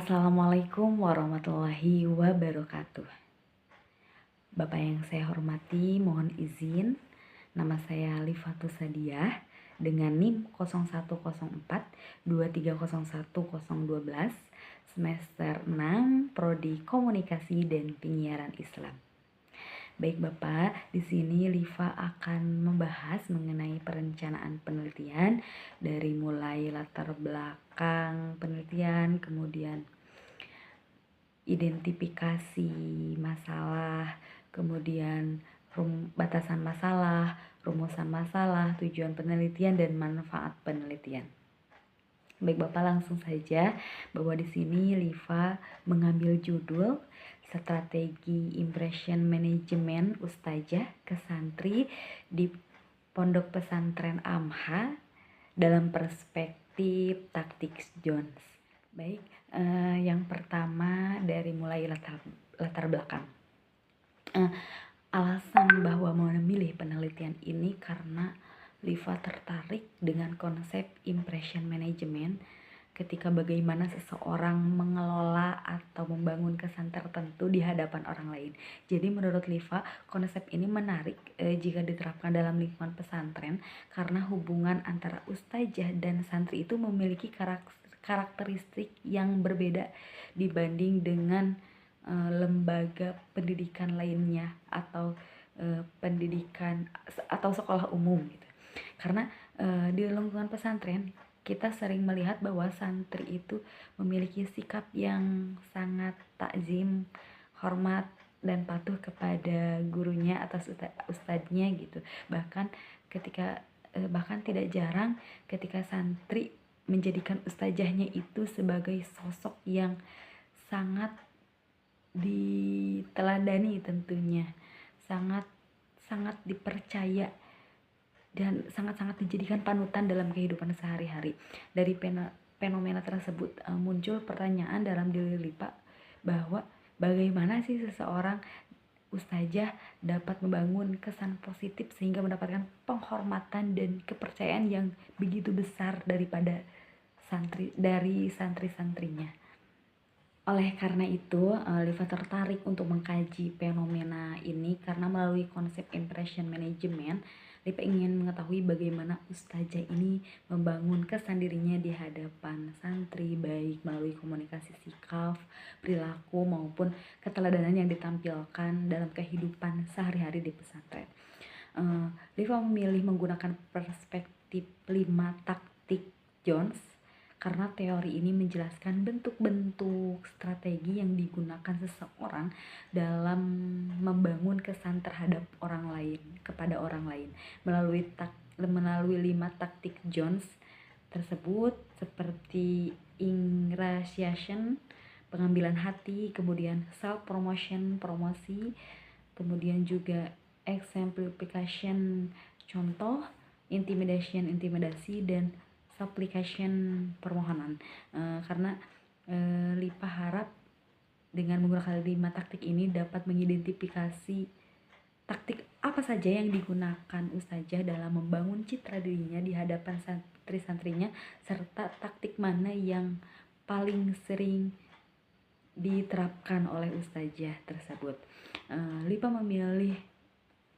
Assalamualaikum warahmatullahi wabarakatuh. Bapak yang saya hormati, mohon izin. Nama saya Lifatus Sadiah dengan NIM 010423010012 semester 6 Prodi Komunikasi dan Penyiaran Islam. Baik Bapak, di sini Liva akan membahas mengenai perencanaan penelitian dari mulai latar belakang penelitian, kemudian identifikasi masalah, kemudian batasan masalah, rumusan masalah, tujuan penelitian dan manfaat penelitian. Baik Bapak, langsung saja bahwa di sini Liva mengambil judul Strategi Impression Management Ustazah ke Santri di Pondok Pesantren Amha dalam perspektif taktik Jones. Baik, yang pertama dari mulai latar belakang. Alasan bahwa memilih penelitian ini karena Liva tertarik dengan konsep impression management ketika bagaimana seseorang mengelola atau membangun kesan tertentu di hadapan orang lain. Jadi menurut Liva, konsep ini menarik jika diterapkan dalam lingkungan pesantren karena hubungan antara ustazah dan santri itu memiliki karakteristik yang berbeda dibanding dengan lembaga pendidikan lainnya atau pendidikan atau sekolah umum gitu. Karena di lingkungan pesantren kita sering melihat bahwa santri itu memiliki sikap yang sangat takzim, hormat dan patuh kepada gurunya atas ustadznya gitu. Bahkan tidak jarang ketika santri menjadikan ustazahnya itu sebagai sosok yang sangat diteladani, tentunya sangat dipercaya dan sangat-sangat dijadikan panutan dalam kehidupan sehari-hari. Dari fenomena tersebut muncul pertanyaan dalam diri Lipa bahwa bagaimana sih seseorang ustazah dapat membangun kesan positif sehingga mendapatkan penghormatan dan kepercayaan yang begitu besar dari santri-santrinya. Oleh karena itu, Liva tertarik untuk mengkaji fenomena ini karena melalui konsep impression management, Liva ingin mengetahui bagaimana ustazah ini membangun kesan dirinya di hadapan santri, baik melalui komunikasi sikap, perilaku, maupun keteladanan yang ditampilkan dalam kehidupan sehari-hari di pesantren. Liva memilih menggunakan perspektif 5 taktik Jones karena teori ini menjelaskan bentuk-bentuk strategi yang digunakan seseorang dalam membangun kesan terhadap kepada orang lain melalui 5 taktik Jones tersebut, seperti ingratiation, pengambilan hati, kemudian self promotion, promosi, kemudian juga exemplification, contoh, intimidation, intimidasi, dan supplication, permohonan. Karena Lipa harap dengan menggunakan 5 taktik ini dapat mengidentifikasi taktik apa saja yang digunakan ustazah dalam membangun citra dirinya di hadapan santri-santrinya, serta taktik mana yang paling sering diterapkan oleh ustazah tersebut. Lipa memilih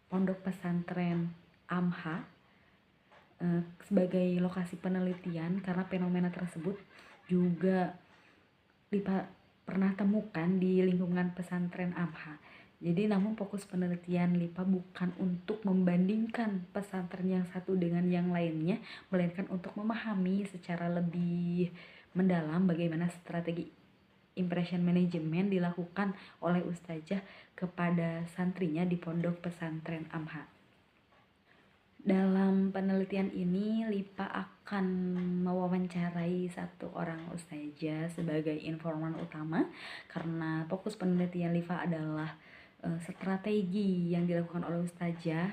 Pondok Pesantren Amha sebagai lokasi penelitian karena fenomena tersebut juga Lipa pernah temukan di lingkungan pesantren Amha. Jadi namun fokus penelitian Lipa bukan untuk membandingkan pesantren yang satu dengan yang lainnya, melainkan untuk memahami secara lebih mendalam bagaimana strategi impression management dilakukan oleh ustazah kepada santrinya di Pondok Pesantren Amha. Dalam penelitian ini, Lipa akan mewawancarai satu orang ustazah sebagai informan utama karena fokus penelitian Lipa adalah strategi yang dilakukan oleh ustazah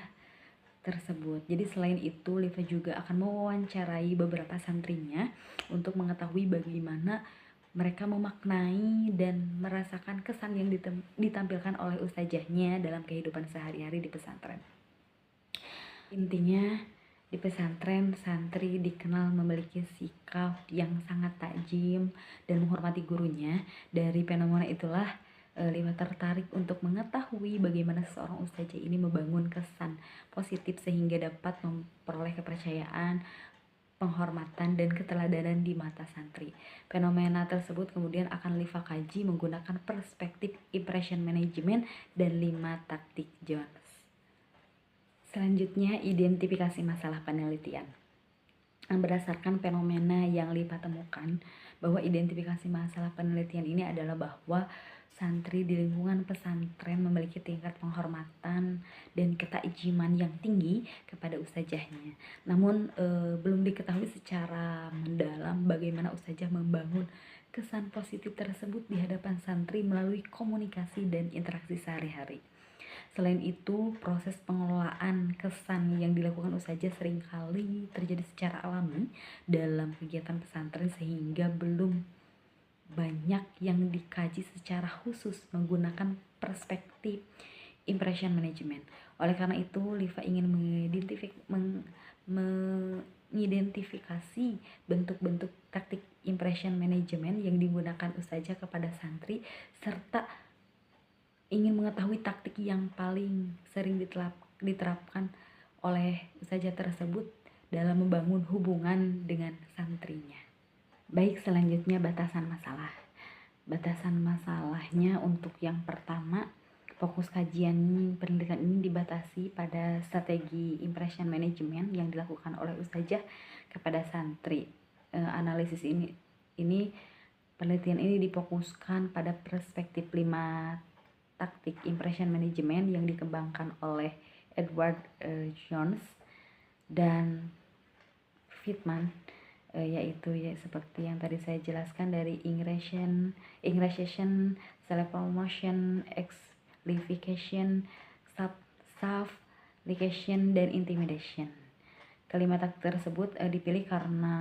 tersebut. Jadi selain itu, Liva juga akan mewawancarai beberapa santrinya untuk mengetahui bagaimana mereka memaknai dan merasakan kesan yang ditampilkan oleh ustazahnya dalam kehidupan sehari-hari di pesantren. Intinya, Di pesantren, santri dikenal memiliki sikap yang sangat takjim dan menghormati gurunya. Dari fenomena itulah Lima tertarik untuk mengetahui bagaimana seorang ustazah ini membangun kesan positif sehingga dapat memperoleh kepercayaan, penghormatan, dan keteladanan di mata santri. Fenomena tersebut kemudian akan Liva kaji menggunakan perspektif impression management dan 5 taktik Jones. Selanjutnya, identifikasi masalah penelitian. Berdasarkan fenomena yang Liva temukan, bahwa identifikasi masalah penelitian ini adalah bahwa santri di lingkungan pesantren memiliki tingkat penghormatan dan ketakjiman yang tinggi kepada ustazahnya. Namun belum diketahui secara mendalam bagaimana ustazah membangun kesan positif tersebut di hadapan santri melalui komunikasi dan interaksi sehari-hari. Selain itu, proses pengelolaan kesan yang dilakukan ustazah seringkali terjadi secara alami dalam kegiatan pesantren sehingga belum banyak yang dikaji secara khusus menggunakan perspektif impression management. Oleh karena itu, Liva ingin mengidentifikasi bentuk-bentuk taktik impression management yang digunakan ustazah kepada santri serta ingin mengetahui taktik yang paling sering diterapkan oleh ustazah tersebut dalam membangun hubungan dengan santrinya. Baik, selanjutnya batasan masalah. Batasan masalahnya untuk yang pertama, fokus kajian penelitian ini dibatasi pada strategi impression management yang dilakukan oleh ustazah kepada santri. Analisis ini penelitian ini difokuskan pada perspektif 5 taktik impression management yang dikembangkan oleh Edward Jones dan Friedman, yaitu seperti yang tadi saya jelaskan dari ingression, self promotion, exemplification, self-ligation, dan intimidation. Kelima taktik tersebut dipilih karena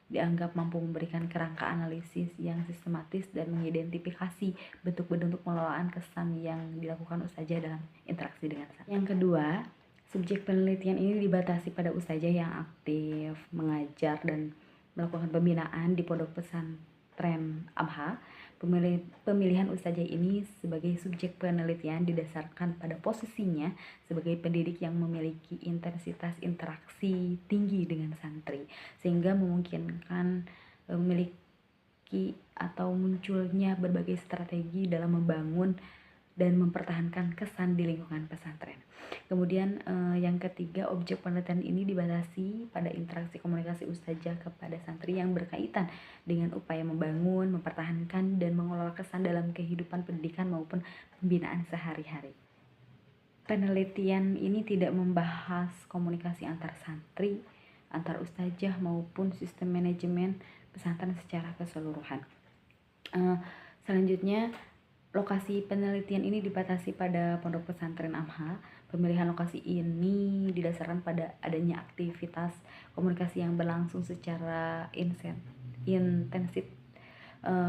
dianggap mampu memberikan kerangka analisis yang sistematis dan mengidentifikasi bentuk-bentuk pengelolaan kesan yang dilakukan ustazah dalam interaksi dengan santri. Yang kedua, subjek penelitian ini dibatasi pada ustazah yang aktif mengajar dan melakukan pembinaan di pondok pesantren Amha. Pemilihan ustazah ini sebagai subjek penelitian didasarkan pada posisinya sebagai pendidik yang memiliki intensitas interaksi tinggi dengan santri, sehingga memungkinkan memiliki atau munculnya berbagai strategi dalam membangun dan mempertahankan kesan di lingkungan pesantren. Kemudian yang ketiga, objek penelitian ini dibatasi pada interaksi komunikasi ustazah kepada santri yang berkaitan dengan upaya membangun, mempertahankan, dan mengelola kesan dalam kehidupan pendidikan maupun pembinaan sehari-hari. Penelitian ini tidak membahas komunikasi antar santri, antar ustazah maupun sistem manajemen pesantren secara keseluruhan. Selanjutnya, lokasi penelitian ini dibatasi pada pondok pesantren Amha. Pemilihan lokasi ini didasarkan pada adanya aktivitas komunikasi yang berlangsung secara intensif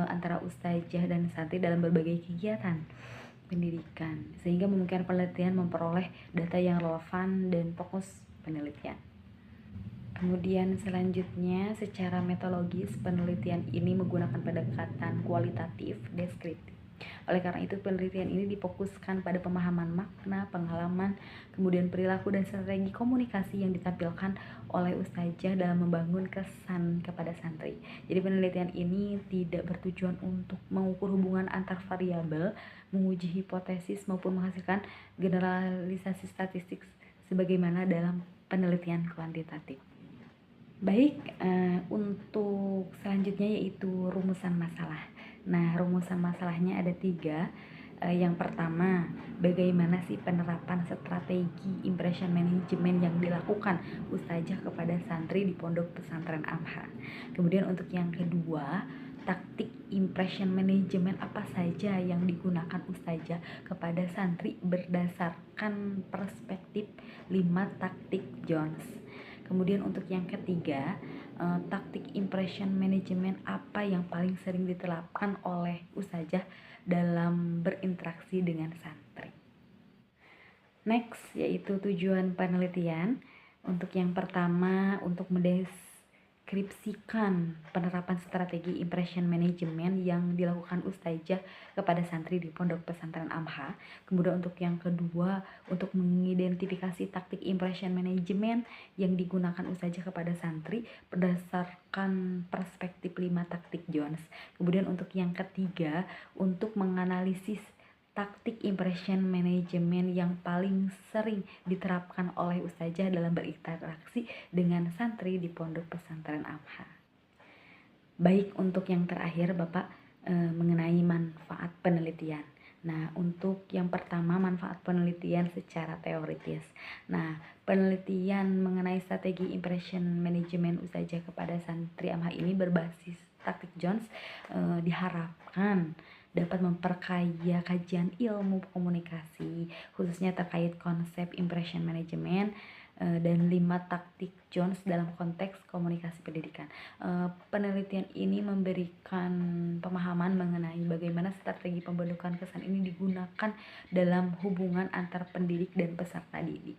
antara ustazah dan santri dalam berbagai kegiatan pendidikan, sehingga memungkinkan penelitian memperoleh data yang relevan dan fokus penelitian. Kemudian selanjutnya, secara metodologis penelitian ini menggunakan pendekatan kualitatif deskriptif. Oleh karena itu, penelitian ini difokuskan pada pemahaman makna, pengalaman, kemudian perilaku dan strategi komunikasi yang ditampilkan oleh ustazah dalam membangun kesan kepada santri. Jadi penelitian ini tidak bertujuan untuk mengukur hubungan antar variabel, menguji hipotesis maupun menghasilkan generalisasi statistik sebagaimana dalam penelitian kuantitatif. Baik, untuk selanjutnya yaitu rumusan masalah. Nah, rumusan masalahnya ada 3. Yang pertama, bagaimana sih penerapan strategi impression management yang dilakukan ustazah kepada santri di pondok pesantren Amha. Kemudian untuk yang kedua, taktik impression management apa saja yang digunakan ustazah kepada santri berdasarkan perspektif 5 taktik Jones. Kemudian untuk yang ketiga, taktik impression management apa yang paling sering diterapkan oleh ustazah dalam berinteraksi dengan santri. Next, yaitu tujuan penelitian. Untuk yang pertama, untuk mendeskripsikan penerapan strategi impression management yang dilakukan Ustazah kepada santri di Pondok Pesantren Amha. Kemudian untuk yang kedua, untuk mengidentifikasi taktik impression management yang digunakan Ustazah kepada santri berdasarkan perspektif 5 taktik Jones. Kemudian untuk yang ketiga, untuk menganalisis taktik impression management yang paling sering diterapkan oleh Ustazah dalam berinteraksi dengan santri di Pondok Pesantren Amha. Baik, untuk yang terakhir Bapak mengenai manfaat penelitian. Nah, untuk yang pertama, manfaat penelitian secara teoritis. Nah, penelitian mengenai strategi impression management Ustazah kepada santri Amha ini berbasis taktik Jones diharapkan dapat memperkaya kajian ilmu komunikasi, khususnya terkait konsep impression management dan 5 taktik Jones dalam konteks komunikasi pendidikan. Penelitian ini memberikan pemahaman mengenai bagaimana strategi pembentukan kesan ini digunakan dalam hubungan antar pendidik dan peserta didik,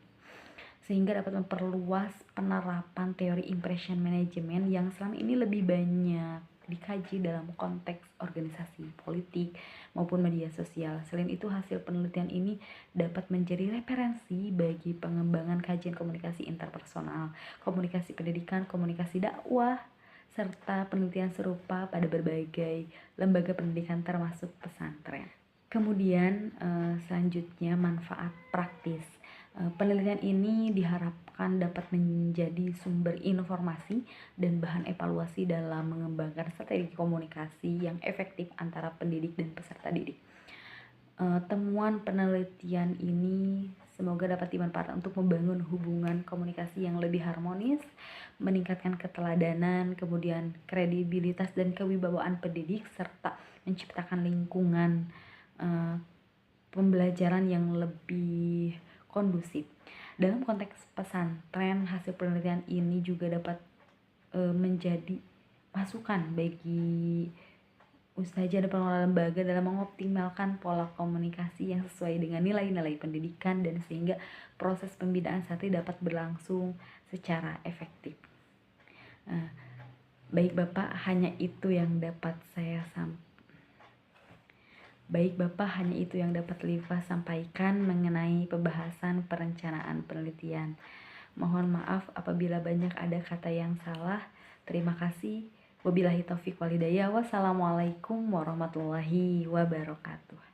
sehingga dapat memperluas penerapan teori impression management yang selama ini lebih banyak dikaji dalam konteks organisasi, politik, maupun media sosial. Selain itu, hasil penelitian ini dapat menjadi referensi bagi pengembangan kajian komunikasi interpersonal, komunikasi pendidikan, komunikasi dakwah, serta penelitian serupa pada berbagai lembaga pendidikan termasuk pesantren. Kemudian selanjutnya manfaat praktis. Penelitian ini diharapkan dapat menjadi sumber informasi dan bahan evaluasi dalam mengembangkan strategi komunikasi yang efektif antara pendidik dan peserta didik. Temuan penelitian ini semoga dapat dimanfaatkan untuk membangun hubungan komunikasi yang lebih harmonis, meningkatkan keteladanan, kemudian kredibilitas dan kewibawaan pendidik, serta menciptakan lingkungan pembelajaran yang lebih kondusif. Dalam konteks pesantren, hasil penelitian ini juga dapat menjadi masukan bagi Ustazah dan pengelola lembaga dalam mengoptimalkan pola komunikasi yang sesuai dengan nilai-nilai pendidikan dan sehingga proses pembinaan santri dapat berlangsung secara efektif. Baik Bapak, hanya itu yang dapat Liva sampaikan mengenai pembahasan perencanaan penelitian. Mohon maaf apabila banyak ada kata yang salah. Terima kasih. Wabillahi taufiq walhidayah. Wassalamualaikum warahmatullahi wabarakatuh.